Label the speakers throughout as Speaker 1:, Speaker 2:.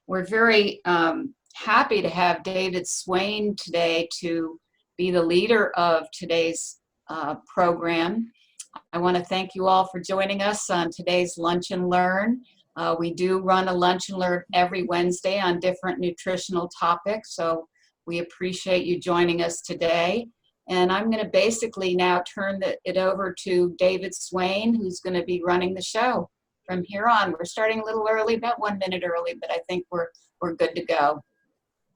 Speaker 1: We're very happy to have David Swain today to be the leader of today's program. I want to thank you all for joining us on today's Lunch and Learn. We do run a Lunch and Learn every Wednesday on different nutritional topics, so we appreciate you joining us today. And I'm going to basically now turn it over to David Swain, who's going to be running the show from here on. We're starting a little early, about 1 minute early, but I think we're good to go.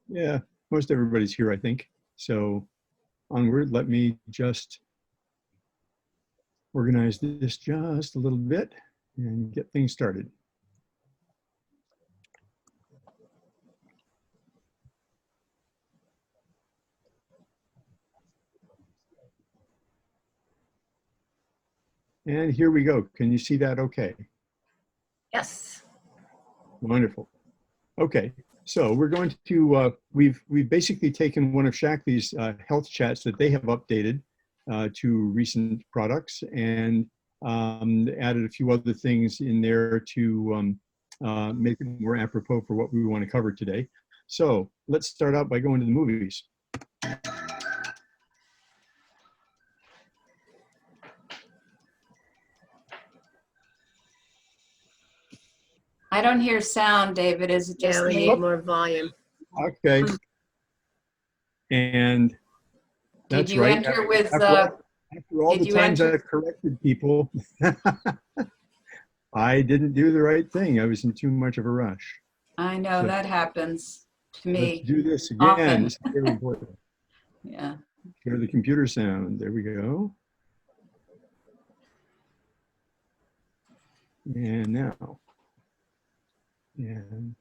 Speaker 2: Yeah, most everybody's here, I think. So onward, let me just organize this just a little bit and get things started. And here we go. Can you see that okay?
Speaker 1: Yes.
Speaker 2: Wonderful. Okay, so we're going to, we've basically taken one of Shaklee's health chats that they have updated to recent products and added a few other things in there to make it more apropos for what we want to cover today. So let's start out by going to the movies.
Speaker 1: I don't hear sound, David. Is it just
Speaker 3: we
Speaker 1: me?
Speaker 3: need more volume.
Speaker 2: Okay. And that's
Speaker 1: Did you
Speaker 2: right.
Speaker 1: enter with,
Speaker 2: after all
Speaker 1: did
Speaker 2: the
Speaker 1: you
Speaker 2: times
Speaker 1: enter-
Speaker 2: I've corrected people, I didn't do the right thing. I was in too much of a rush.
Speaker 1: I know
Speaker 2: So
Speaker 1: that happens to me.
Speaker 2: let's do this again.
Speaker 1: Often.
Speaker 2: This is very important.
Speaker 1: Yeah.
Speaker 2: Hear the computer sound. There we go. And now. And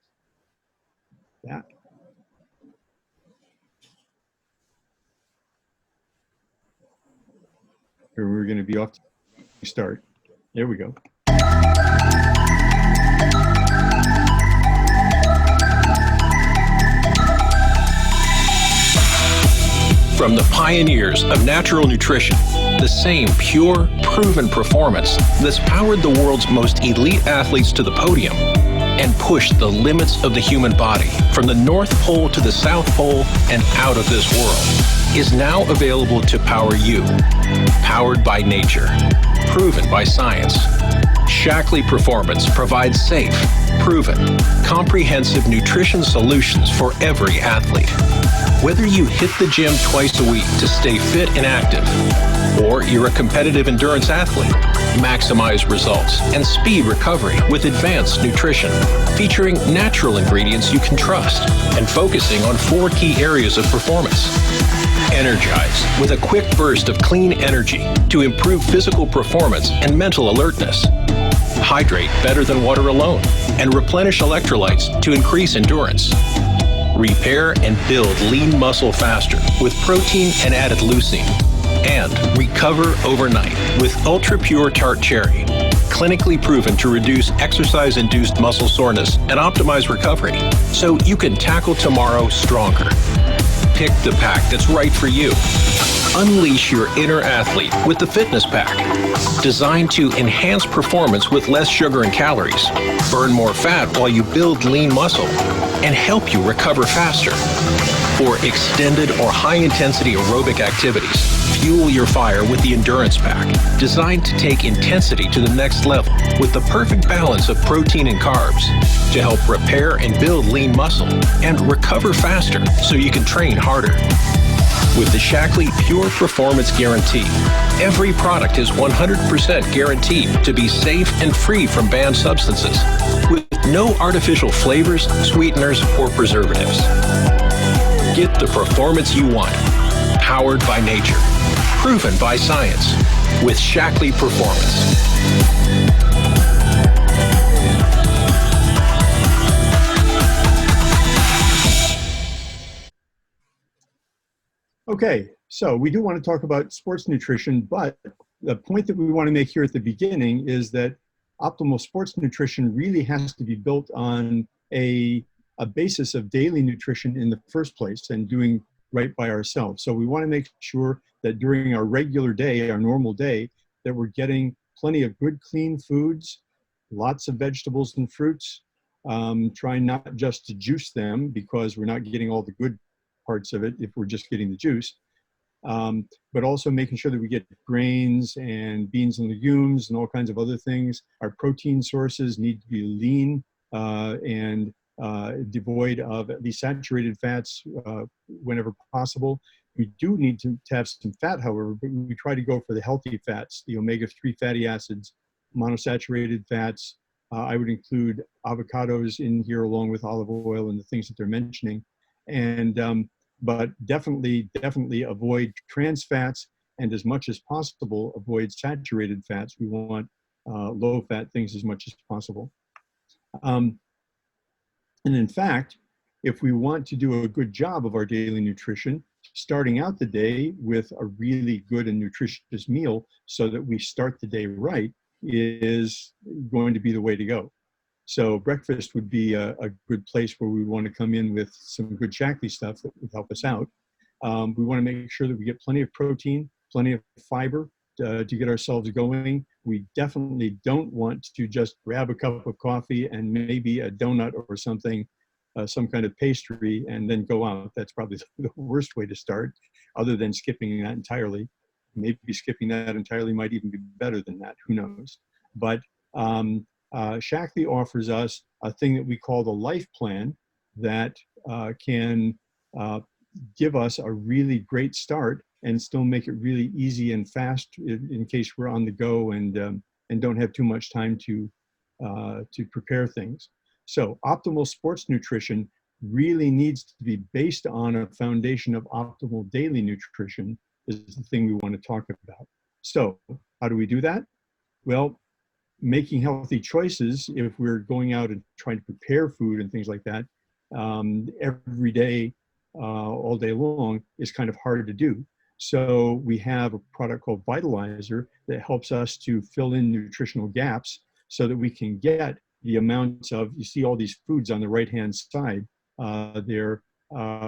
Speaker 2: that. Here we're going to be off to start. There we go.
Speaker 4: From the pioneers of natural nutrition, the same pure, proven performance that's powered the world's most elite athletes to the podium and pushed the limits of the human body from the North Pole to the South Pole and out of this world is now available to power you. Powered by nature, proven by science. Shaklee Performance provides safe, proven, comprehensive nutrition solutions for every athlete. Whether you hit the gym twice a week to stay fit and active, or you're a competitive endurance athlete, maximize results and speed recovery with advanced nutrition, featuring natural ingredients you can trust and focusing on 4 key areas of performance. Energize with a quick burst of clean energy to improve physical performance and mental alertness. Hydrate better than water alone and replenish electrolytes to increase endurance. Repair and build lean muscle faster with protein and added leucine. And recover overnight with ultra-pure tart cherry. Clinically proven to reduce exercise-induced muscle soreness and optimize recovery, so you can tackle tomorrow stronger. Pick the pack that's right for you. Unleash your inner athlete with the Fitness Pack, designed to enhance performance with less sugar and calories, burn more fat while you build lean muscle, and help you recover faster. For extended or high-intensity aerobic activities, fuel your fire with the Endurance Pack, designed to take intensity to the next level with the perfect balance of protein and carbs to help repair and build lean muscle and recover faster so you can train harder. With the Shaklee Pure Performance Guarantee, every product is 100% guaranteed to be safe and free from banned substances, with no artificial flavors, sweeteners, or preservatives. Get the performance you want, powered by nature, proven by science, with Shaklee Performance.
Speaker 2: Okay, so we do want to talk about sports nutrition, but the point that we want to make here at the beginning is that optimal sports nutrition really has to be built on a basis of daily nutrition in the first place and doing right by ourselves. So we want to make sure that during our regular day, our normal day, that we're getting plenty of good, clean foods, lots of vegetables and fruits, Try not just to juice them, because we're not getting all the good parts of it if we're just getting the juice. But also making sure that we get grains and beans and legumes and all kinds of other things. Our protein sources need to be lean and devoid of at least saturated fats whenever possible. We do need to have some fat, however, but we try to go for the healthy fats, the omega-3 fatty acids, monosaturated fats. I would include avocados in here along with olive oil and the things that they're mentioning. And but definitely avoid trans fats, and as much as possible, avoid saturated fats. We want low-fat things as much as possible. And in fact, if we want to do a good job of our daily nutrition, starting out the day with a really good and nutritious meal so that we start the day right is going to be the way to go. So breakfast would be a good place where we want to come in with some good Shaklee stuff that would help us out. We want to make sure that we get plenty of protein, plenty of fiber to get ourselves going. We definitely don't want to just grab a cup of coffee and maybe a donut or something, some kind of pastry, and then go out. That's probably the worst way to start, other than skipping that entirely. Maybe skipping that entirely might even be better than that, who knows. But Shaklee offers us a thing that we call the life plan that can give us a really great start and still make it really easy and fast in case we're on the go and don't have too much time to prepare things. So optimal sports nutrition really needs to be based on a foundation of optimal daily nutrition is the thing we want to talk about. So how do we do that? Well, making healthy choices, if we're going out and trying to prepare food and things like that every day, all day long, is kind of hard to do. So we have a product called Vitalizer that helps us to fill in nutritional gaps so that we can get the amounts of, you see all these foods on the right-hand side there,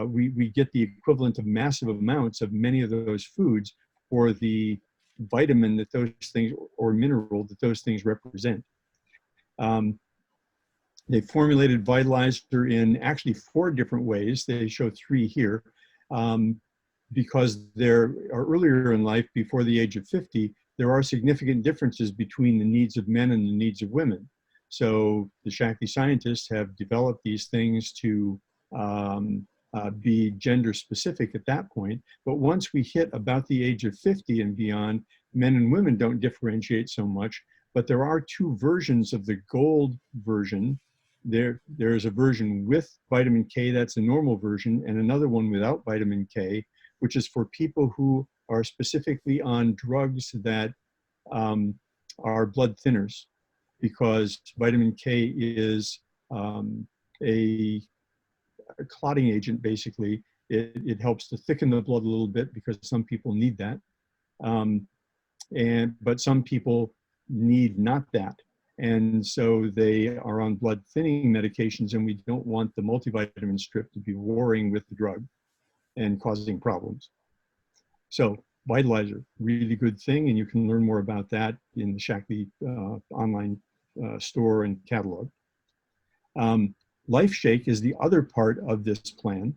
Speaker 2: we get the equivalent of massive amounts of many of those foods for the vitamin that those things, or mineral that those things represent. They formulated Vitalizer in actually 4 different ways. They show 3 here. Because there are earlier in life, before the age of 50, there are significant differences between the needs of men and the needs of women. So the Shaklee scientists have developed these things to be gender specific at that point. But once we hit about the age of 50 and beyond, men and women don't differentiate so much, but there are 2 versions of the gold version. There's a version with vitamin K, that's a normal version, and another one without vitamin K, which is for people who are specifically on drugs that are blood thinners, because vitamin K is a clotting agent, basically. It helps to thicken the blood a little bit because some people need that. But some people need not that. And so they are on blood thinning medications, and we don't want the multivitamin strip to be warring with the drug and causing problems. So Vitalizer, really good thing, and you can learn more about that in the Shaklee online store and catalog. Life Shake is the other part of this plan.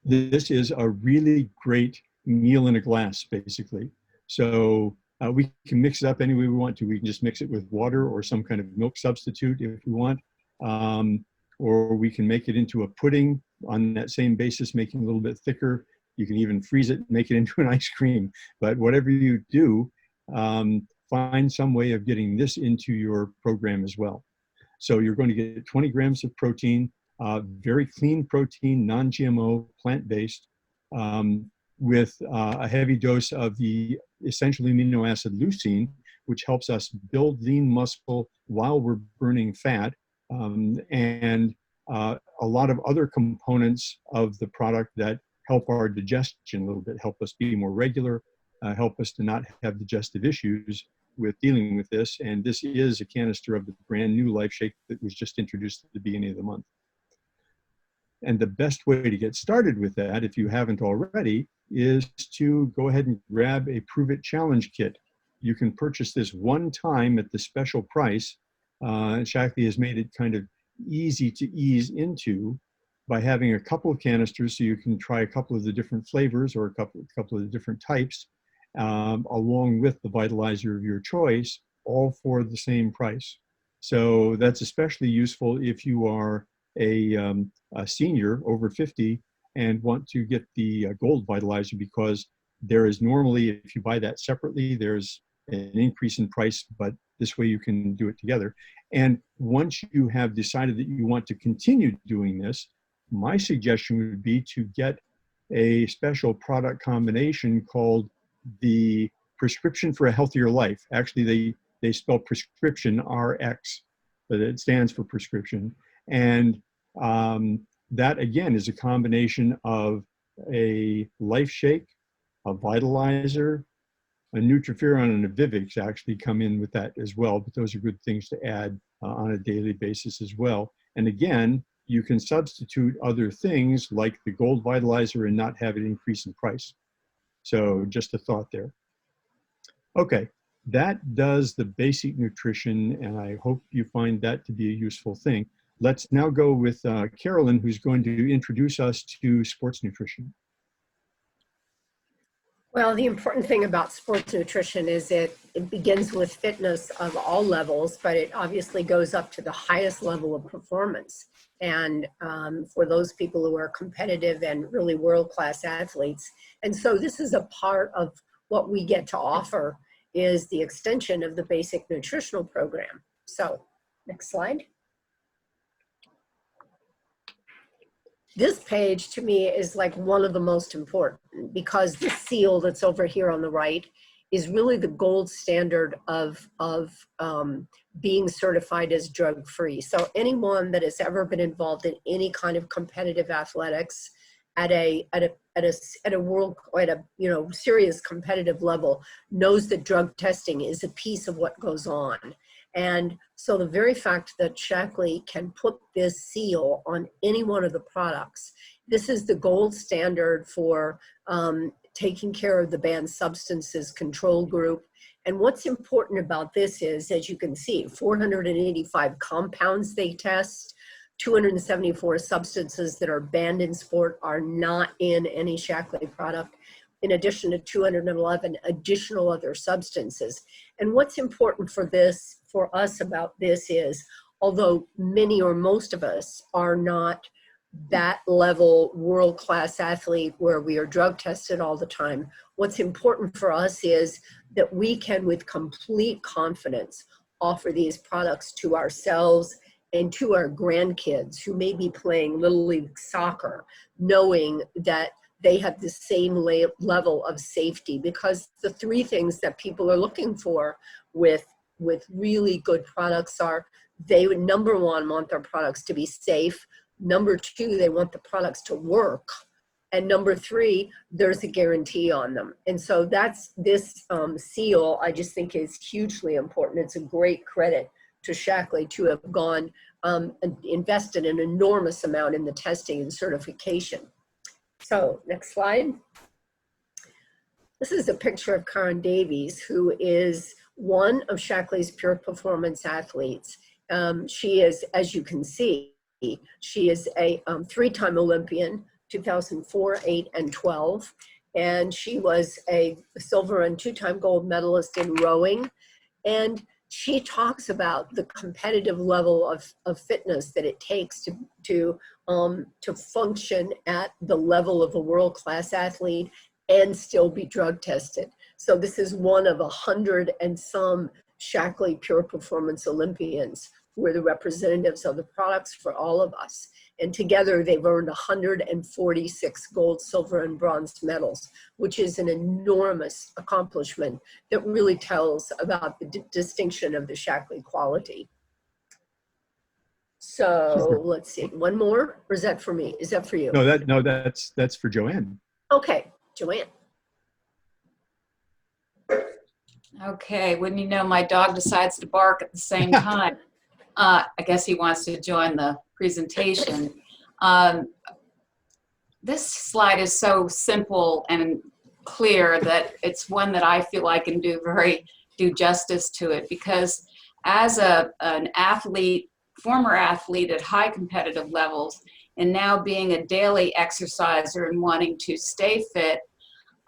Speaker 2: This is a really great meal in a glass, basically. So we can mix it up any way we want to. We can just mix it with water or some kind of milk substitute if we want. Or we can make it into a pudding on that same basis, making it a little bit thicker. You can even freeze it and make it into an ice cream. But whatever you do, find some way of getting this into your program as well. So you're going to get 20 grams of protein, very clean protein, non-GMO, plant-based, with a heavy dose of the essential amino acid leucine, which helps us build lean muscle while we're burning fat, and a lot of other components of the product that help our digestion a little bit, help us be more regular, help us to not have digestive issues with dealing with this. And this is a canister of the brand new Life Shake that was just introduced at the beginning of the month. And the best way to get started with that, if you haven't already, is to go ahead and grab a Prove It Challenge kit. You can purchase this one time at the special price Shaklee has made it kind of easy to ease into by having a couple of canisters so you can try a couple of the different flavors or a couple of the different types, along with the vitalizer of your choice, all for the same price. So that's especially useful if you are a senior over 50 and want to get the gold vitalizer, because there is normally, if you buy that separately, there's an increase in price, but this way you can do it together. And once you have decided that you want to continue doing this, my suggestion would be to get a special product combination called the Prescription for a Healthier Life. Actually, they spell prescription RX, but it stands for prescription. And that, again, is a combination of a Life Shake, a vitalizer, a Nutriferon, and a Vivix actually come in with that as well, but those are good things to add on a daily basis as well. And again, you can substitute other things like the gold vitalizer and not have it increase in price. So just a thought there. Okay, that does the basic nutrition, and I hope you find that to be a useful thing. Let's now go with Carolyn, who's going to introduce us to sports nutrition.
Speaker 3: Well, the important thing about sports nutrition is it begins with fitness of all levels, but it obviously goes up to the highest level of performance. And for those people who are competitive and really world-class athletes. And so this is a part of what we get to offer, is the extension of the basic nutritional program. So next slide. This page to me is like one of the most important, because the seal that's over here on the right is really the gold standard of being certified as drug-free. So anyone that has ever been involved in any kind of competitive athletics at a serious competitive level knows that drug testing is a piece of what goes on. And so the very fact that Shaklee can put this seal on any one of the products, this is the gold standard for taking care of the banned substances control group. And what's important about this is, as you can see, 485 compounds they test, 274 substances that are banned in sport are not in any Shaklee product, in addition to 211 additional other substances. And what's important for us about this is, although many or most of us are not that level world-class athlete where we are drug tested all the time, what's important for us is that we can, with complete confidence, offer these products to ourselves and to our grandkids who may be playing Little League soccer, knowing that they have the same level of safety. Because the three things that people are looking for with really good products are, they would, number one, want their products to be safe. Number two, they want the products to work. And number three, there's a guarantee on them. And so that's this seal, I just think, is hugely important. It's a great credit to Shaklee to have gone and invested an enormous amount in the testing and certification. So next slide. This is a picture of Karen Davies, who is one of Shaklee's pure performance athletes. She is, as you can see, she is a three-time Olympian, 2004, 8, and 12. And she was a silver and two-time gold medalist in rowing. And she talks about the competitive level of fitness that it takes to function at the level of a world-class athlete and still be drug tested. So this is one of 100 and some Shaklee Pure Performance Olympians who are the representatives of the products for all of us. And together they've earned 146 gold, silver, and bronze medals, which is an enormous accomplishment that really tells about the distinction of the Shaklee quality. So let's see, one more, or is that for me? Is that for you?
Speaker 2: No, that's for Joanne.
Speaker 3: Okay, Joanne.
Speaker 1: Okay, wouldn't you know, my dog decides to bark at the same time. I guess he wants to join the presentation. This slide is so simple and clear that it's one that I feel I can do justice to it, because as an athlete, former athlete at high competitive levels, and now being a daily exerciser and wanting to stay fit,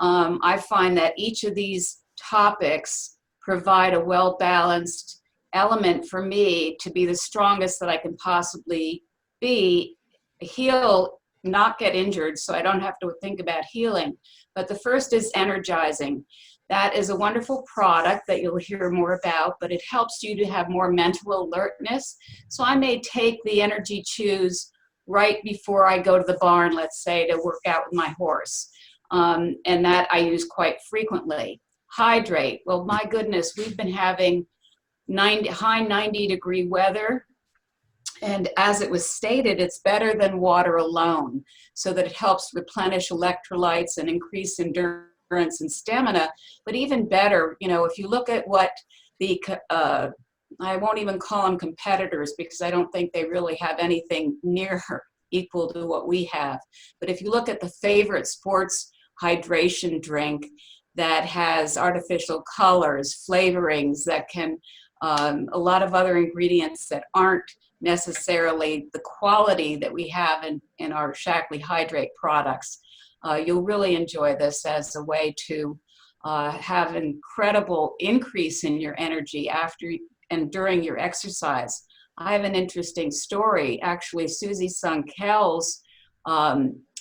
Speaker 1: I find that each of these topics provide a well-balanced element for me to be the strongest that I can possibly be, heal, not get injured, so I don't have to think about healing. But the first is energizing. That is a wonderful product that you'll hear more about, but it helps you to have more mental alertness. So I may take the Energy Chews right before I go to the barn, let's say, to work out with my horse. And that I use quite frequently. Hydrate. Well, my goodness, we've been having high 90-degree weather. And as it was stated, it's better than water alone, so that it helps replenish electrolytes and increase endurance and stamina. But even better, you know, if you look at what the, I won't even call them competitors because I don't think they really have anything near equal to what we have. But if you look at the favorite sports hydration drink that has artificial colors, flavorings, that can, a lot of other ingredients that aren't necessarily the quality that we have in our Shaklee Hydrate products, you'll really enjoy this as a way to have an incredible increase in your energy after and during your exercise. I have an interesting story. Actually, Susie Sunkel's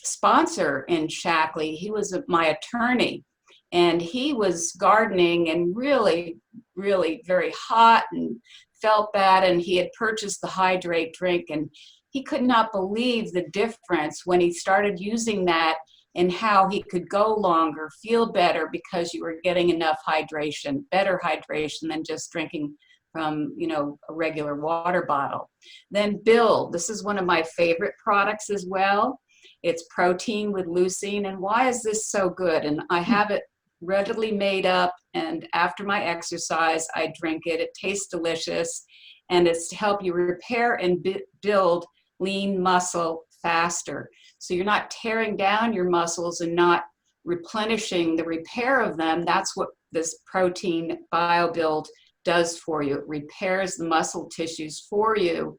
Speaker 1: sponsor in Shaklee, he was my attorney, and he was gardening and really, really very hot and felt bad, and he had purchased the Hydrate drink, and he could not believe the difference when he started using that and how he could go longer, feel better because you were getting enough hydration, better hydration than just drinking from, you know, a regular water bottle. Then Build, this is one of my favorite products as well. It's protein with leucine. And why is this so good? And I have it readily made up, and after my exercise, I drink it. It tastes delicious, and it's to help you repair and build lean muscle faster. So you're not tearing down your muscles and not replenishing the repair of them. That's what this protein BioBuild does for you. It repairs the muscle tissues for you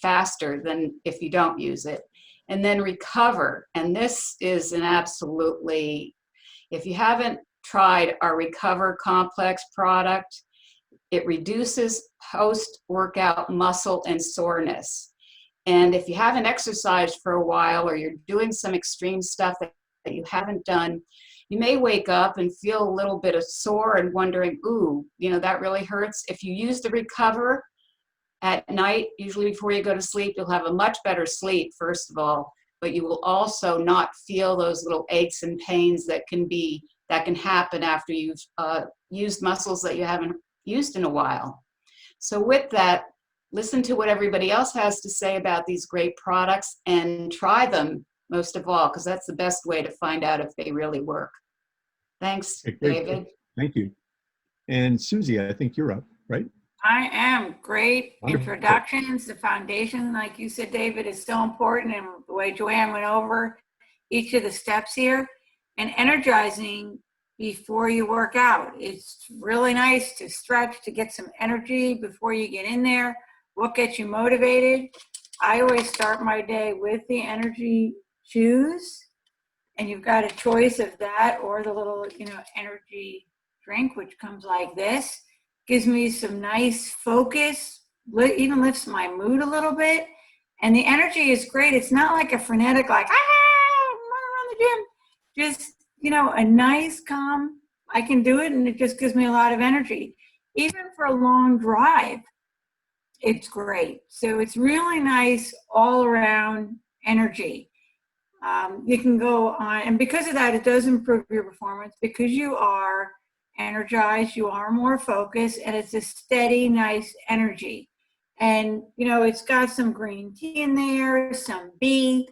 Speaker 1: faster than if you don't use it. And then Recover. And this is an absolutely, if you haven't tried our Recover Complex product, it reduces post-workout muscle and soreness. And if you haven't exercised for a while, or you're doing some extreme stuff that you haven't done, you may wake up and feel a little bit of sore and wondering, ooh, you know, that really hurts. If you use the Recover at night, usually before you go to sleep, you'll have a much better sleep, first of all, but you will also not feel those little aches and pains that can happen after you've used muscles that you haven't used in a while. So with that, listen to what everybody else has to say about these great products and try them most of all, because that's the best way to find out if they really work. Thanks, David.
Speaker 2: Thank you. And Susie, I think you're up, right?
Speaker 5: I am. Great
Speaker 2: Wonderful.
Speaker 5: introductions. The foundation, like you said, David, is so important, and the way Joanne went over each of the steps here. And energizing before you work out. It's really nice to stretch, to get some energy before you get in there. What gets you motivated? I always start my day with the Energy Chews, and you've got a choice of that or the little, you know, energy drink, which comes like this. Gives me some nice focus, even lifts my mood a little bit. And the energy is great. It's not like a frenetic, like, I'm running around the gym. Just, you know, a nice, calm, I can do it, and it just gives me a lot of energy. Even for a long drive, it's great. So it's really nice all around energy. You can go on, and because of that, it does improve your performance because you are energized, you are more focused, and it's a steady, nice energy. And, you know, it's got some green tea in there, some bee.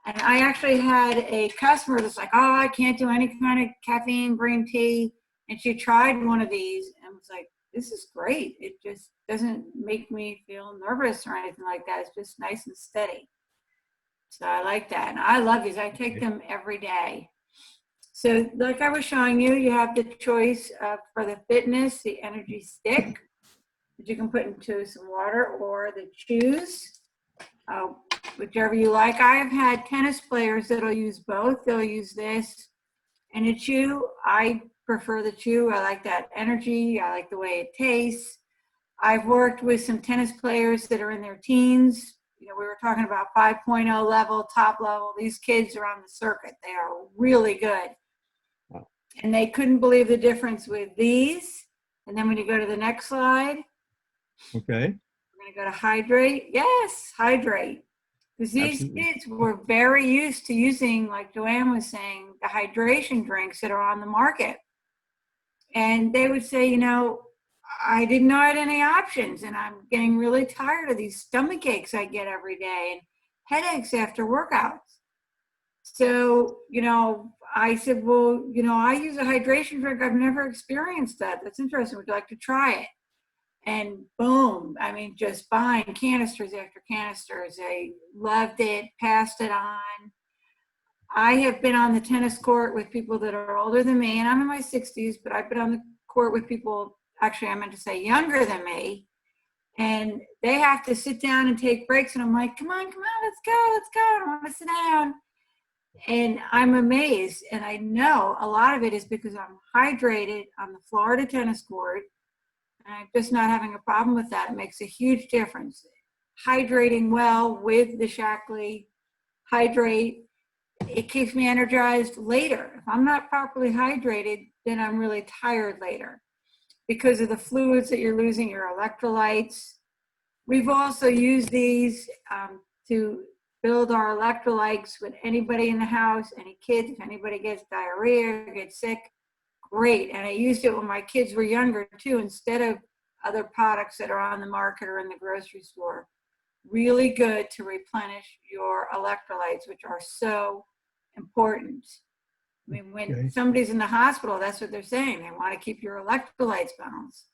Speaker 5: And I actually had a customer that's like, oh, I can't do any kind of caffeine, green tea. And she tried one of these and was like, this is great. It just doesn't make me feel nervous or anything like that. It's just nice and steady. So I like that. And I love these. I take them every day. So like I was showing you, you have the choice for the fitness, the energy stick. that you can put into some water, or the chews, whichever you like. I've had tennis players that'll use both. They'll use this and a chew. I prefer the chew. I like that energy. I like the way it tastes. I've worked with some tennis players that are in their teens. You know, we were talking about 5.0 level, top level. These kids are on the circuit. They are really good.
Speaker 2: Wow.
Speaker 5: And they couldn't believe the difference with these. And then when you go to the next slide,
Speaker 2: Okay.
Speaker 5: we're going to go to hydrate. Yes, hydrate. Because these
Speaker 2: Absolutely.
Speaker 5: kids were very used to using, like Joanne was saying, the hydration drinks that are on the market. And they would say, you know, I didn't know I had any options, and I'm getting really tired of these stomach aches I get every day and headaches after workouts. So, you know, I said, well, you know, I use a hydration drink. I've never experienced that. That's interesting. Would you like to try it? And boom, I mean, just buying canisters after canisters. They loved it, passed it on. I have been on the tennis court with people that are older than me, and I'm in my 60s, but I've been on the court with people, actually, I meant to say younger than me, and they have to sit down and take breaks, and I'm like, come on, let's go. I don't want to sit down. And I'm amazed, and I know a lot of it is because I'm hydrated on the Florida tennis court, and I'm just not having a problem with that. It makes a huge difference. Hydrating well with the Shaklee Hydrate, it keeps me energized later. If I'm not properly hydrated, then I'm really tired later because of the fluids that you're losing, your electrolytes. We've also used these to build our electrolytes with anybody in the house, any kids, if anybody gets diarrhea or gets sick, great. And I used it when my kids were younger too, instead of other products that are on the market or in the grocery store. Really good to replenish your electrolytes, which are so important. I mean, when somebody's in the hospital, that's what they're saying. They want to keep your electrolytes balanced.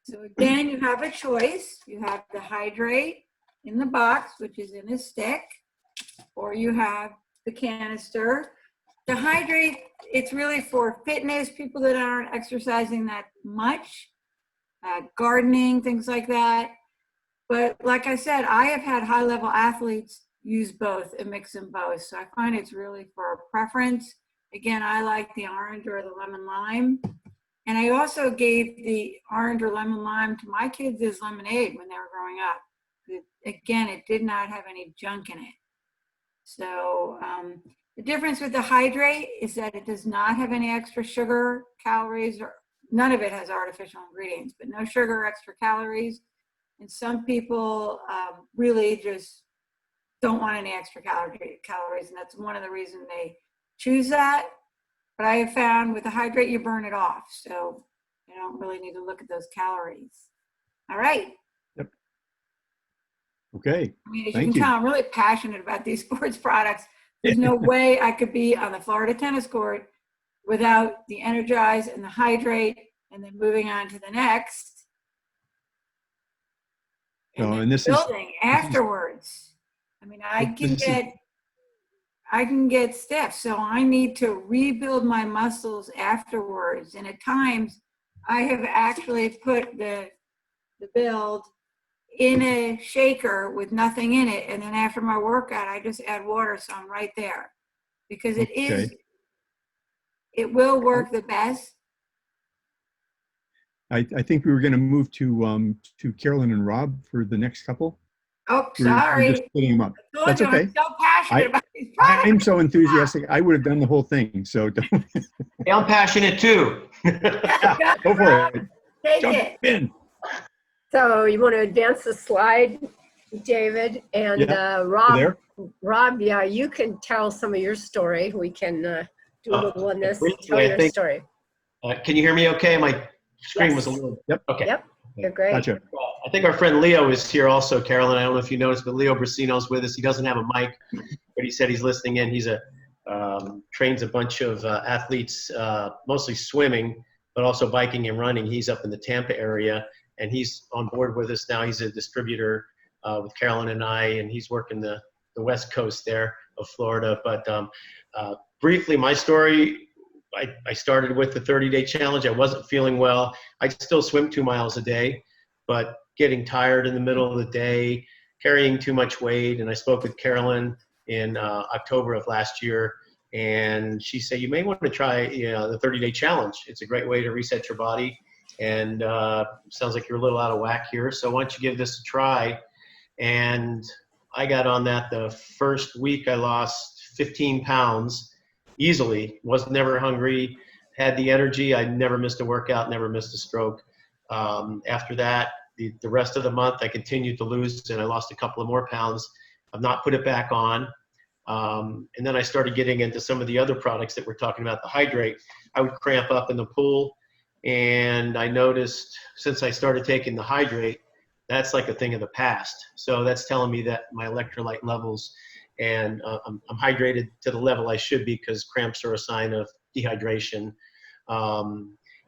Speaker 5: So again, you have a choice. You have the hydrate in the box, which is in a stick, or you have the canister. The hydrate, it's really for fitness, people that aren't exercising that much, gardening, things like that. But like I said, I have had high-level athletes use both and mix them both. So I find it's really for a preference. Again, I like the orange or the lemon lime. And I also gave the orange or lemon lime to my kids as lemonade when they were growing up. Again, it did not have any junk in it. So the difference with the hydrate is that it does not have any extra sugar, calories, or none of it has artificial ingredients, but no sugar, extra calories. And some people really just don't want any extra calories, and that's one of the reasons they choose that. But I have found with the hydrate, you burn it off, so you don't really need to look at those calories. All right.
Speaker 2: Yep. Okay.
Speaker 5: I mean, as you
Speaker 2: Thank
Speaker 5: can
Speaker 2: you.
Speaker 5: tell, I'm really passionate about these sports products. There's no way I could be on the Florida tennis court without the Energize and the Hydrate, and then moving on to the next. And,
Speaker 2: and this
Speaker 5: building afterwards. I mean, I can get stiff, so I need to rebuild my muscles afterwards. And at times, I have actually put the build in a shaker with nothing in it, and then after my workout, I just add water, so I'm right there, because it will work the best.
Speaker 2: I think we were going to move to Carolyn and Rob for the next couple.
Speaker 5: Oh,
Speaker 2: We're
Speaker 5: sorry.
Speaker 2: just putting them up.
Speaker 5: I told
Speaker 2: That's
Speaker 5: you,
Speaker 2: okay.
Speaker 5: I'm so passionate about these products.
Speaker 2: I'm so enthusiastic. I would have done the whole thing. So don't.
Speaker 6: Hey, I'm passionate too.
Speaker 2: Yeah, go for it.
Speaker 5: Take
Speaker 2: Jump
Speaker 5: it.
Speaker 2: in.
Speaker 3: So you want to advance the slide, David? And Rob, yeah, you can tell some of your story. We can do a little on this.
Speaker 6: Briefly,
Speaker 3: Tell
Speaker 6: I
Speaker 3: your
Speaker 6: think-
Speaker 3: story.
Speaker 6: Can you hear me okay? My screen was a
Speaker 3: Yes.
Speaker 6: little.
Speaker 2: Yep.
Speaker 6: Okay.
Speaker 3: Yep, you're great.
Speaker 2: Gotcha.
Speaker 6: I think our friend Leo is here also, Carolyn. I don't know if you noticed, but Leo Brasino's with us. He doesn't have a mic, but he said he's listening in. He's trains a bunch of athletes, mostly swimming, but also biking and running. He's up in the Tampa area, and he's on board with us now. He's a distributor with Carolyn and I, and he's working the West Coast there of Florida. But briefly, my story, I started with the 30-day challenge. I wasn't feeling well. I still swim 2 miles a day. but getting tired in the middle of the day, carrying too much weight. And I spoke with Carolyn in October of last year, and she said, you may want to try the 30-day challenge. It's a great way to reset your body, and sounds like you're a little out of whack here, so why don't you give this a try? And I got on that. The first week I lost 15 pounds easily, was never hungry, had the energy. I never missed a workout, never missed a stroke. After that, the rest of the month I continued to lose, and I lost a couple of more pounds. I've not put it back on. And then I started getting into some of the other products that we're talking about, the hydrate. I would cramp up in the pool, and I noticed since I started taking the hydrate, that's like a thing of the past. So that's telling me that my electrolyte levels and I'm hydrated to the level I should be, because cramps are a sign of dehydration.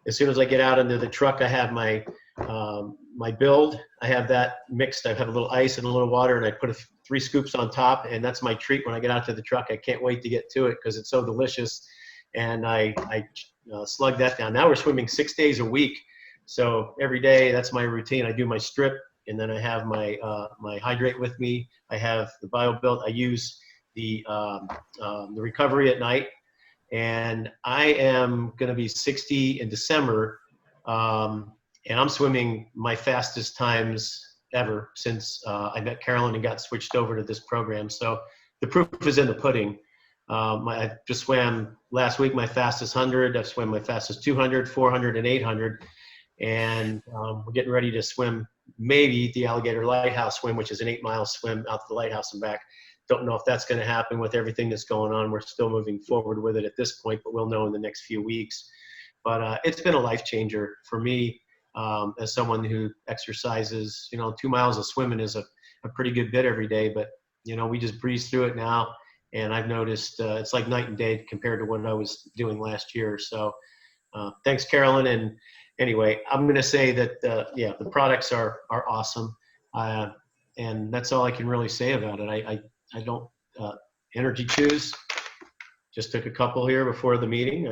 Speaker 6: As soon as I get out into the truck, I have my my build. I have that mixed. I have a little ice and a little water, and I put 3 scoops on top, and that's my treat when I get out to the truck. I can't wait to get to it because it's so delicious, and I slug that down. Now we're swimming 6 days a week, so every day that's my routine. I do my strip, and then I have my my hydrate with me. I have the BioBuilt. I use the recovery at night, and I am going to be 60 in December. And I'm swimming my fastest times ever since I met Carolyn and got switched over to this program. So the proof is in the pudding. I just swam last week my fastest 100. I've swam my fastest 200, 400, and 800. And we're getting ready to swim maybe the Alligator Lighthouse swim, which is an 8-mile swim out to the lighthouse and back. Don't know if that's going to happen with everything that's going on. We're still moving forward with it at this point, but we'll know in the next few weeks. But it's been a life changer for me. As someone who exercises, 2 miles of swimming is a pretty good bit every day, but, we just breeze through it now. And I've noticed it's like night and day compared to what I was doing last year. So thanks, Carolyn. And anyway, I'm going to say that, the products are awesome. And that's all I can really say about it. I don't, energy chews. Just took a couple here before the meeting.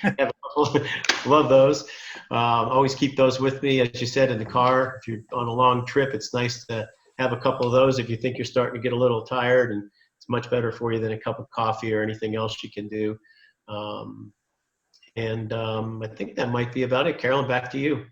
Speaker 6: I have a couple, love those. Always keep those with me, as you said, in the car. If you're on a long trip, it's nice to have a couple of those if you think you're starting to get a little tired, and it's much better for you than a cup of coffee or anything else you can do. I think that might be about it. Carolyn, back to you.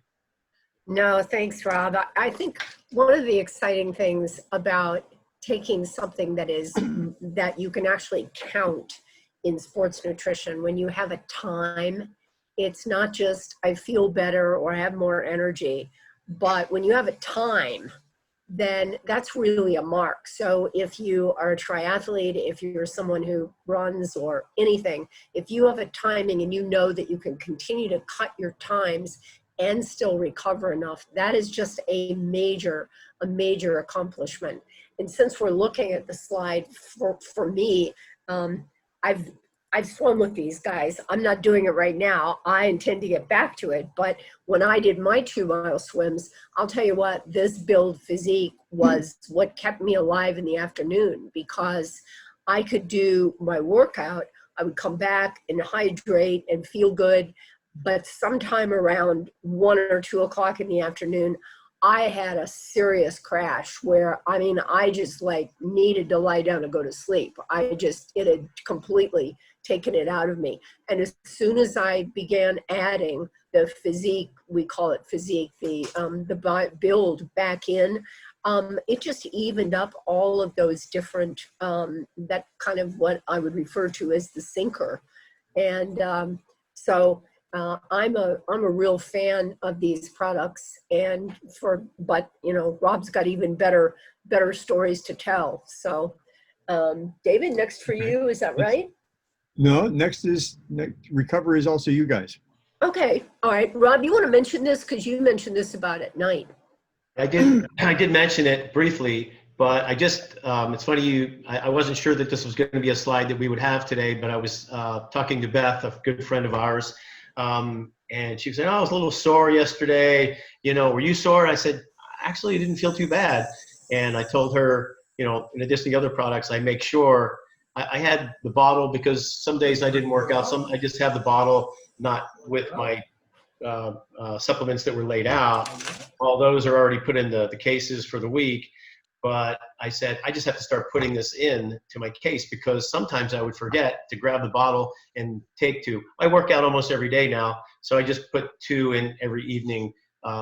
Speaker 3: No, thanks, Rob. I think one of the exciting things about taking something that you can actually count in sports nutrition, when you have a time, it's not just I feel better or I have more energy, but when you have a time, then that's really a mark. So if you are a triathlete, if you're someone who runs or anything, if you have a timing and you know that you can continue to cut your times and still recover enough, that is just a major accomplishment. And since we're looking at the slide, for me, I've swum with these guys. I'm not doing it right now. I intend to get back to it. But when I did my 2-mile swims, I'll tell you what, this build physique was what kept me alive in the afternoon, because I could do my workout. I would come back and hydrate and feel good. But sometime around 1 or 2 o'clock in the afternoon, I had a serious crash where, I just needed to lie down and go to sleep. It had completely taken it out of me. And as soon as I began adding the physique, we call it physique, the build back in, it just evened up all of those different, that kind of what I would refer to as the sinker. And I'm a real fan of these products, but Rob's got even better stories to tell. So, David, next for you, is that right?
Speaker 2: No, next recovery is also you guys.
Speaker 3: Okay, all right, Rob, you want to mention this because you mentioned this about at night.
Speaker 6: I did mention it briefly, but I just, it's funny, I wasn't sure that this was going to be a slide that we would have today, but I was talking to Beth, a good friend of ours, and she was saying, I was a little sore yesterday. Were you sore? I said, actually, it didn't feel too bad. And I told her, in addition to the other products, I make sure I had the bottle, because some days I didn't work out. I just have the bottle, not with my supplements that were laid out. All those are already put in the cases for the week. But I said, I just have to start putting this in to my case, because sometimes I would forget to grab the bottle and take 2. I work out almost every day now, so I just put 2 in every evening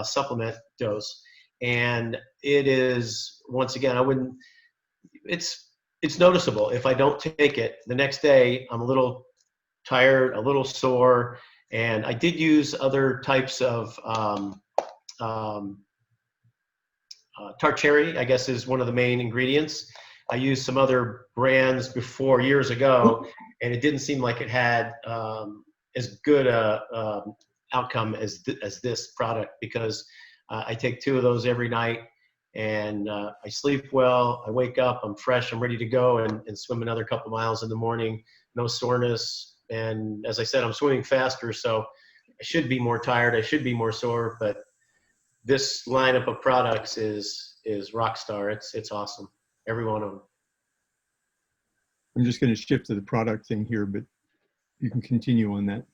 Speaker 6: supplement dose. And it is, once again, it's noticeable. If I don't take it, the next day I'm a little tired, a little sore. And I did use other types of tart cherry, I guess, is one of the main ingredients. I used some other brands before years ago, and it didn't seem like it had as good a outcome as this product, because I take 2 of those every night, and I sleep well. I wake up, I'm fresh, I'm ready to go and swim another couple miles in the morning. No soreness, and as I said, I'm swimming faster, so I should be more tired. I should be more sore, but this lineup of products is rock star. It's awesome. Every one of them.
Speaker 2: I'm just going to shift to the product thing here, but you can continue on that.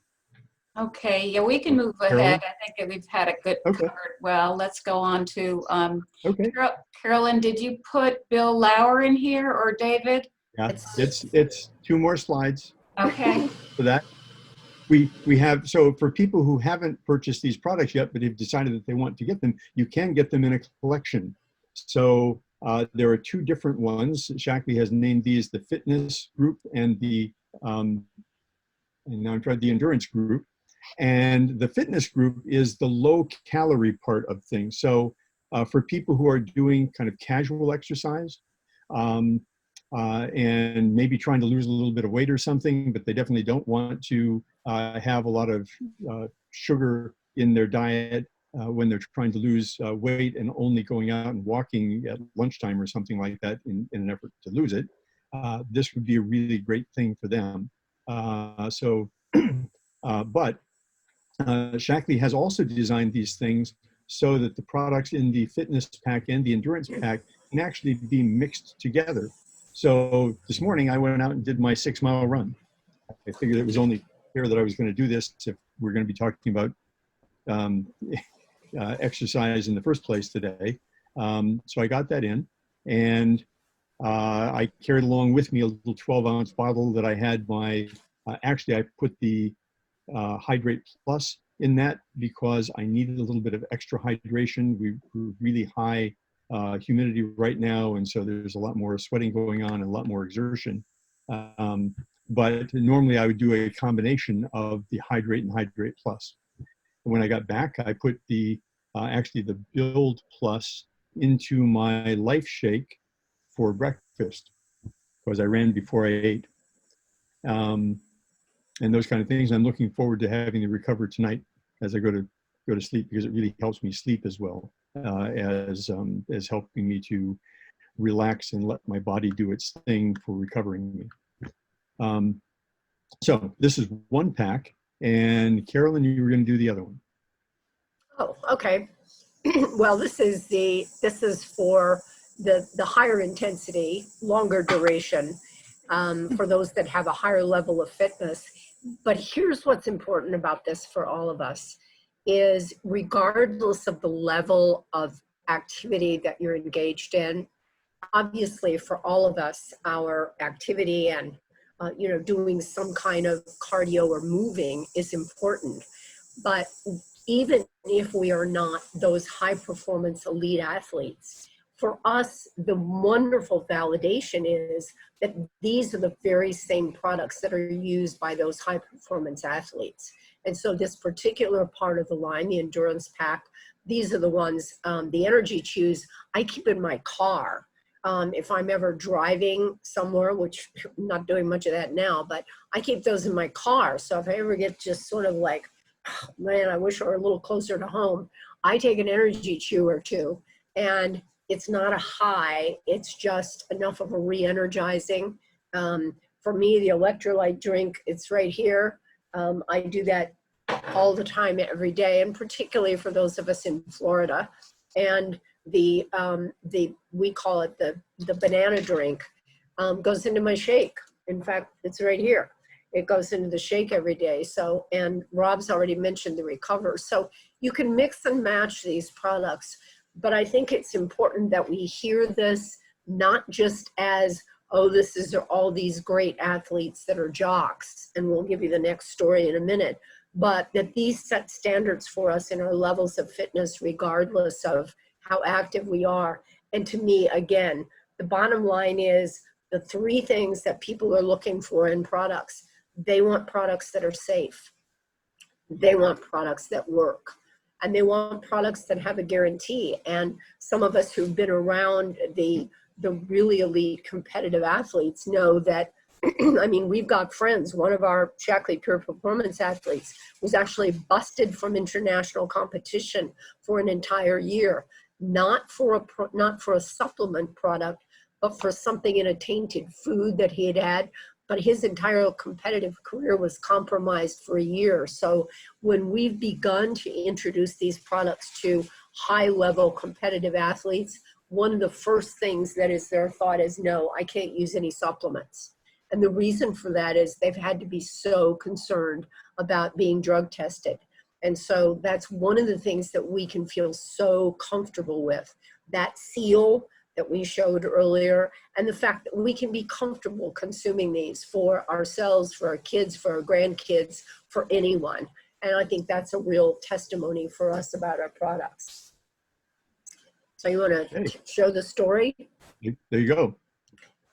Speaker 1: Okay, yeah, we can move
Speaker 2: Carolyn?
Speaker 1: ahead. I think that we've had it good
Speaker 2: Okay.
Speaker 1: covered. Well, let's go on to,
Speaker 2: Okay.
Speaker 1: Carolyn, did you put Bill Lauer in here or David?
Speaker 2: Yeah, it's 2 more slides
Speaker 1: Okay,
Speaker 2: for that. We have, so for people who haven't purchased these products yet, but have decided that they want to get them, you can get them in a collection. So there are 2 different ones. Shaklee has named these the fitness group and the, and now I'm trying the endurance group. And the fitness group is the low calorie part of things. So for people who are doing kind of casual exercise, and maybe trying to lose a little bit of weight or something, but they definitely don't want to have a lot of sugar in their diet when they're trying to lose weight and only going out and walking at lunchtime or something like that in an effort to lose it. This would be a really great thing for them. But Shaklee has also designed these things so that the products in the fitness pack and the endurance pack can actually be mixed together. So this morning I went out and did my 6-mile run. I figured it was only fair that I was going to do this if we're going to be talking about exercise in the first place today. So I got that in, and I carried along with me a little 12-ounce bottle that I had my, actually I put the Hydrate Plus in that because I needed a little bit of extra hydration. We're really high humidity right now, and so there's a lot more sweating going on and a lot more exertion. But normally I would do a combination of the Hydrate and Hydrate Plus. And when I got back, I put the actually the Build Plus into my Life Shake for breakfast because I ran before I ate. And those kind of things. I'm looking forward to having the recover tonight as I go to sleep, because it really helps me sleep as well as helping me to relax and let my body do its thing for recovering me. So this is one pack, and Carolyn, you were going to do the other one.
Speaker 3: Oh, okay. Well, this is for the higher intensity, longer duration, for those that have a higher level of fitness. But here's what's important about this for all of us is regardless of the level of activity that you're engaged in, obviously for all of us, our activity and doing some kind of cardio or moving is important. But even if we are not those high performance elite athletes, for us, the wonderful validation is that these are the very same products that are used by those high performance athletes. And so this particular part of the line, the endurance pack, these are the ones, the energy chews, I keep in my car. If I'm ever driving somewhere, which I'm not doing much of that now, but I keep those in my car. So if I ever get just sort of like, oh, man, I wish I were a little closer to home, I take an energy chew or two, and it's not a high, it's just enough of a re-energizing. For me, the electrolyte drink, it's right here. I do that all the time, every day, and particularly for those of us in Florida. And we call it the banana drink, goes into my shake. In fact, it's right here. It goes into the shake every day. So, and Rob's already mentioned the Recover. So you can mix and match these products, but I think it's important that we hear this not just as, oh, this is all these great athletes that are jocks, and we'll give you the next story in a minute, but that these set standards for us in our levels of fitness, regardless of how active we are. And to me, again, the bottom line is the three things that people are looking for in products. They want products that are safe. They want products that work. And they want products that have a guarantee. And some of us who've been around the really elite competitive athletes know that, I mean, we've got friends. One of our Shackley Pure Performance athletes was actually busted from international competition for an entire year, not for a supplement product, but for something in a tainted food that he had had. But his entire competitive career was compromised for a year. So when we've begun to introduce these products to high-level competitive athletes, one of the first things that is their thought is, no, I can't use any supplements. And the reason for that is they've had to be so concerned about being drug tested. And so that's one of the things that we can feel so comfortable with, that seal that we showed earlier, and the fact that we can be comfortable consuming these for ourselves, for our kids, for our grandkids, for anyone. And I think that's a real testimony for us about our products. So you want to show the story?
Speaker 2: There you go.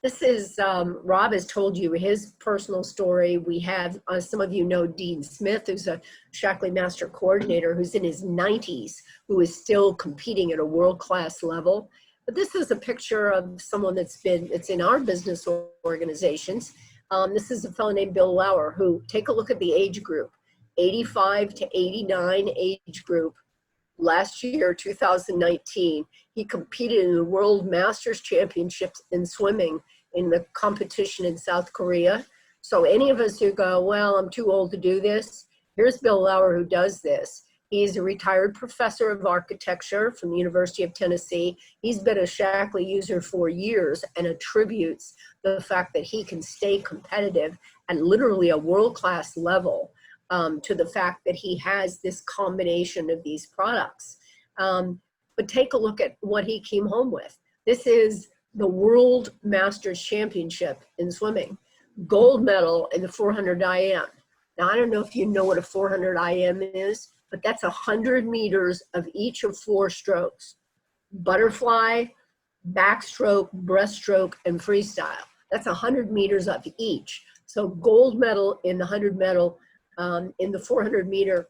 Speaker 3: This is, Rob has told you his personal story. We have, some of you know Dean Smith, who's a Shackley Master Coordinator, who's in his 90s, who is still competing at a world-class level. But this is a picture of someone it's in our business organizations. This is a fellow named Bill Lauer, who, take a look at the age group, 85 to 89 age group. Last year, 2019, he competed in the World Masters Championships in swimming in the competition in South Korea. So any of us who go, well, I'm too old to do this, here's Bill Lauer who does this. He's a retired professor of architecture from the University of Tennessee. He's been a Shackley user for years and attributes the fact that he can stay competitive at literally a world-class level to the fact that he has this combination of these products. But take a look at what he came home with. This is the World Masters Championship in swimming. Gold medal in the 400 IM. Now, I don't know if you know what a 400 IM is, but that's 100 meters of each of 4 strokes. Butterfly, backstroke, breaststroke, and freestyle. That's 100 meters of each. So gold medal in the 100 medal, in the 400 meter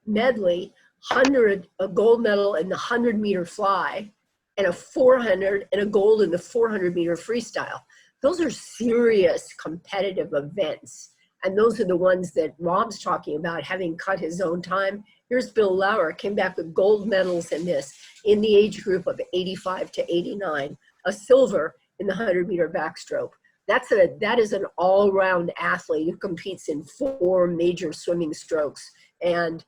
Speaker 3: medley, a gold medal in the 100 meter fly, and a 400 and a gold in the 400 meter freestyle. Those are serious competitive events. And those are the ones that Rob's talking about, having cut his own time. Here's Bill Lauer, came back with gold medals in this, in the age group of 85 to 89, a silver in the 100 meter backstroke. That is an all-round athlete who competes in 4 major swimming strokes. And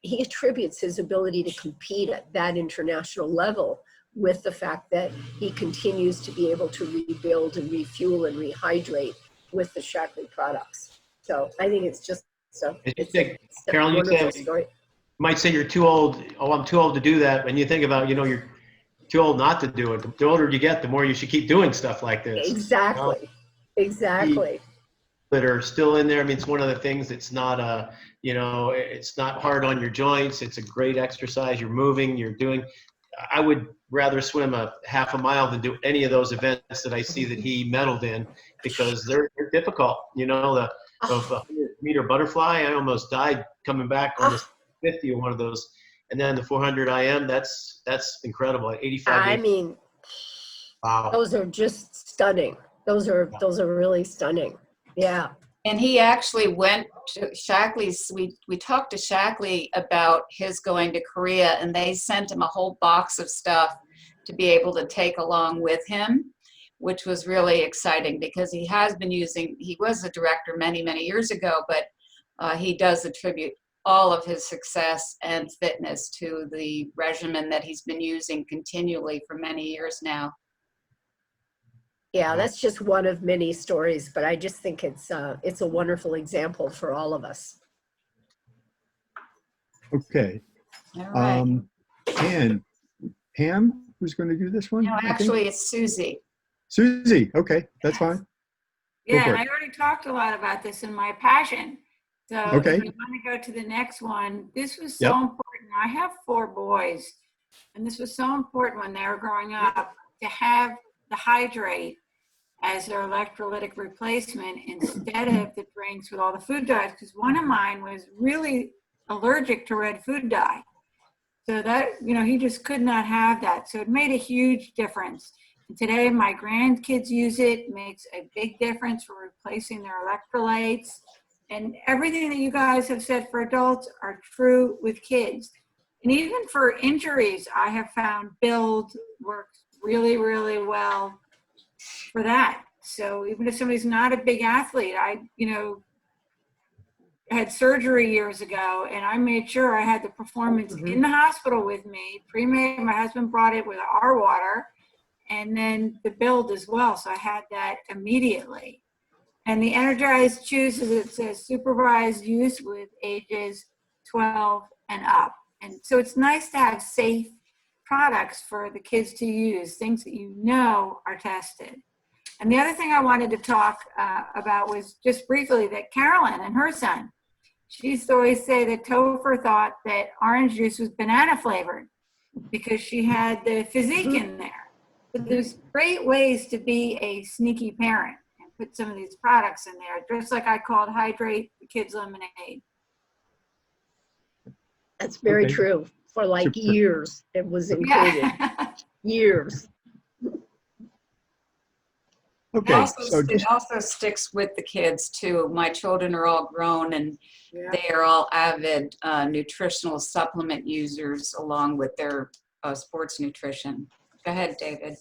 Speaker 3: he attributes his ability to compete at that international level with the fact that he continues to be able to rebuild and refuel and rehydrate with the Shackley products. So I think it's just
Speaker 6: Carolyn,
Speaker 3: wonderful story.
Speaker 6: You might say you're too old. Oh, I'm too old to do that. When you think about, you're too old not to do it. The older you get, the more you should keep doing stuff like this.
Speaker 3: Exactly. Exactly.
Speaker 6: That are still in there. I mean, it's one of the things that's not it's not hard on your joints. It's a great exercise. You're moving, you're doing. I would rather swim a half a mile than do any of those events that I see that he medaled in, because they're difficult. The 100-meter butterfly, I almost died coming back on the 50 or one of those. And then the 400 IM, that's incredible. At 85.
Speaker 3: I mean, wow. Those are just stunning. Those are really stunning. Yeah.
Speaker 1: And he actually went to Shackley's. We talked to Shackley about his going to Korea, and they sent him a whole box of stuff to be able to take along with him, which was really exciting because he was a director many, many years ago, but he does attribute all of his success and fitness to the regimen that he's been using continually for many years now.
Speaker 3: Yeah, that's just one of many stories, but I just think it's a wonderful example for all of us.
Speaker 2: Okay.
Speaker 1: All right.
Speaker 2: And Pam, who's going to do this one?
Speaker 1: No,
Speaker 2: I think
Speaker 1: actually, it's Susie.
Speaker 2: Susie. Okay, that's fine. Go
Speaker 5: Yeah,
Speaker 2: for
Speaker 5: and I
Speaker 2: it.
Speaker 5: already talked a lot about this in my passion. So
Speaker 2: Okay.
Speaker 5: if you want to go to the next one, this was so
Speaker 2: Yep.
Speaker 5: important. I have 4 boys, and this was so important when they were growing up to have the hydrate as their electrolytic replacement instead of the drinks with all the food dyes, because one of mine was really allergic to red food dye. So that, he just could not have that. So it made a huge difference. And today, my grandkids use it. It makes a big difference for replacing their electrolytes. And everything that you guys have said for adults are true with kids. And even for injuries, I have found Build works really, really well for that. So even if somebody's not a big athlete, I had surgery years ago, and I made sure I had the performance in the hospital with me. Pre-made, my husband brought it with our water, and then the Build as well. So I had that immediately. And the Energized chooses, it says supervised use with ages 12 and up. And so it's nice to have safe products for the kids to use, things that are tested. And the other thing I wanted to talk about was just briefly that Carolyn and her son, she used to always say that Topher thought that orange juice was banana flavored because she had the physique in there. But there's great ways to be a sneaky parent and put some of these products in there, just like I called Hydrate the Kids Lemonade.
Speaker 3: That's very
Speaker 2: Okay.
Speaker 3: true. For like
Speaker 2: Super.
Speaker 3: years, it was included.
Speaker 5: Yeah.
Speaker 3: Years.
Speaker 2: Okay. So
Speaker 1: It
Speaker 2: just
Speaker 1: also sticks with the kids too. My children are all grown and
Speaker 5: Yeah.
Speaker 1: they are all avid nutritional supplement users along with their sports nutrition. Go ahead, David.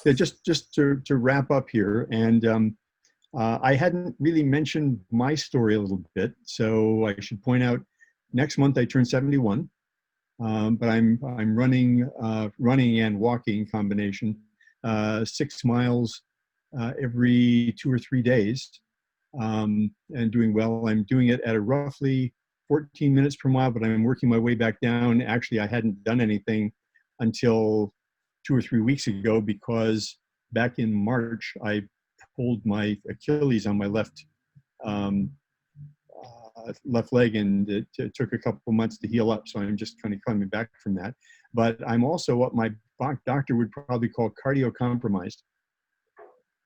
Speaker 2: yeah, just to wrap up here, and I hadn't really mentioned my story a little bit, so I should point out next month I turn 71, but I'm running and walking combination 6 miles every 2 or 3 days, and doing well. I'm doing it at a roughly 14 minutes per mile, but I'm working my way back down. Actually, I hadn't done anything until 2 or 3 weeks ago because back in March, I pulled my Achilles on my left leg, and it took a couple months to heal up. So I'm just kind of coming back from that. But I'm also what my doctor would probably call cardio compromised.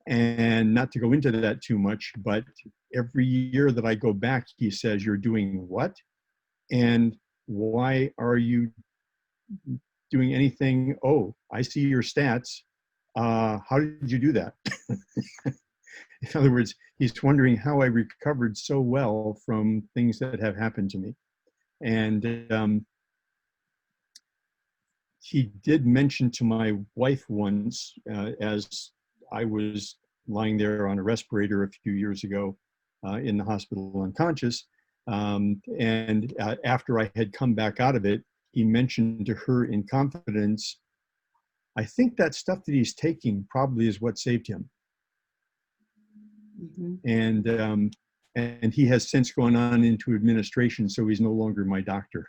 Speaker 2: And not to go into that too much, but every year that I go back, he says, "You're doing what? And why are you doing anything? Oh, I see your stats. How did you do that?" In other words, he's wondering how I recovered so well from things that have happened to me. And he did mention to my wife once, as I was lying there on a respirator a few years ago in the hospital unconscious, and after I had come back out of it, he mentioned to her in confidence, "I think that stuff that he's taking probably is what saved him."
Speaker 1: Mm-hmm.
Speaker 2: And he has since gone on into administration, so he's no longer my doctor.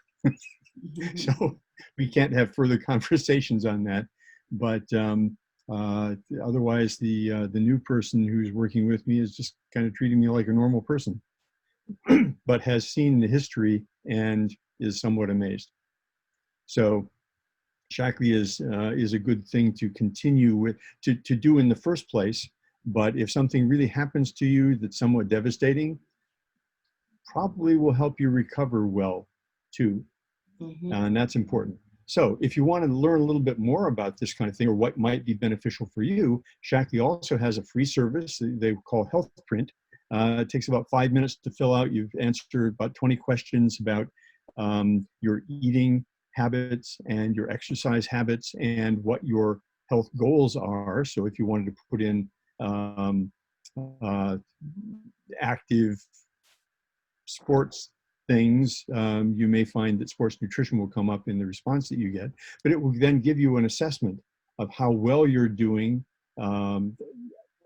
Speaker 2: So we can't have further conversations on that. But otherwise, the new person who's working with me is just kind of treating me like a normal person, but has seen the history and is somewhat amazed. So Shaklee is a good thing to continue with, to do in the first place. But if something really happens to you that's somewhat devastating, probably will help you recover well too. And that's important. So if you want to learn a little bit more about this kind of thing or what might be beneficial for you, Shaklee also has a free service they call Health Print. It takes about 5 minutes to fill out. You've answered about 20 questions about your eating habits and your exercise habits and what your health goals are. So if you wanted to put in active sports things, you may find that sports nutrition will come up in the response that you get, but it will then give you an assessment of how well you're doing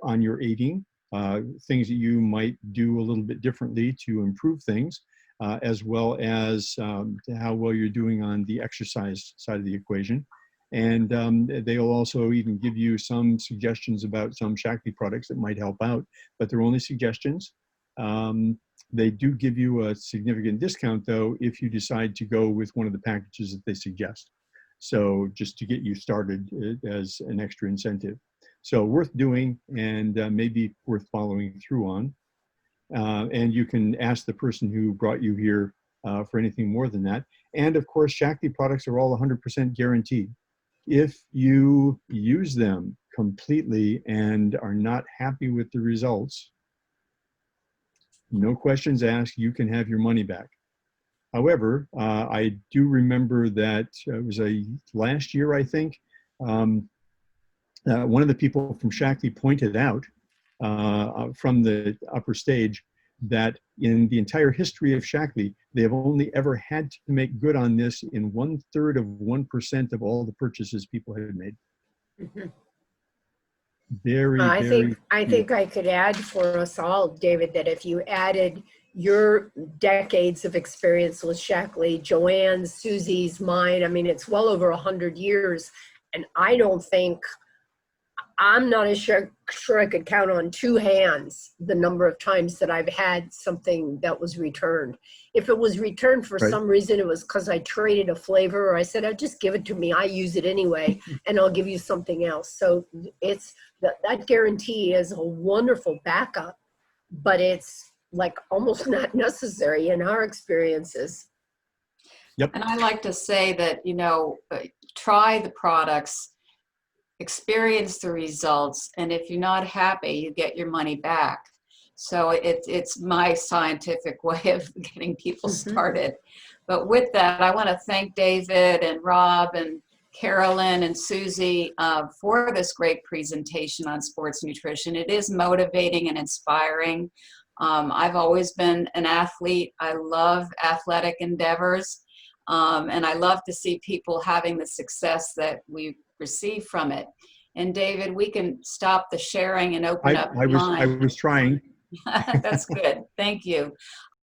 Speaker 2: on your eating, things that you might do a little bit differently to improve things, as well as how well you're doing on the exercise side of the equation. And they'll also even give you some suggestions about some Shakti products that might help out, but they're only suggestions. They do give you a significant discount, though, if you decide to go with one of the packages that they suggest. So just to get you started as an extra incentive. So worth doing, and maybe worth following through on. And you can ask the person who brought you here for anything more than that. And of course, Shakti products are all 100% guaranteed. If you use them completely and are not happy with the results, no questions asked, you can have your money back. However, I do remember that it was last year, I think, one of the people from Shakti pointed out from the upper stage that in the entire history of Shakti, they have only ever had to make good on this in 1/3 of 1% of all the purchases people had made.
Speaker 3: Mhm.
Speaker 2: Very,
Speaker 3: I
Speaker 2: very.
Speaker 3: think I could add for us all, David, that if you added your decades of experience with Shaklee, Joanne's, Susie's, mine, I mean, it's well over 100 years. And I'm not as sure I could count on two hands the number of times that I've had something that was returned. If it was returned for
Speaker 2: Right.
Speaker 3: some reason, it was because I traded a flavor, or I said, "Oh, just give it to me. I use it anyway, and I'll give you something else." So it's that guarantee is a wonderful backup, but it's like almost not necessary in our experiences.
Speaker 2: Yep.
Speaker 1: And I like to say that, try the products, experience the results, and if you're not happy, you get your money back. So it's my scientific way of getting people started. But with that, I want to thank David and Rob and Carolyn and Susie for this great presentation on sports nutrition. It is motivating and inspiring. I've always been an athlete. I love athletic endeavors, and I love to see people having the success that we receive from it. And David, we can stop the sharing and open up the line.
Speaker 2: I was trying.
Speaker 1: That's good. Thank you.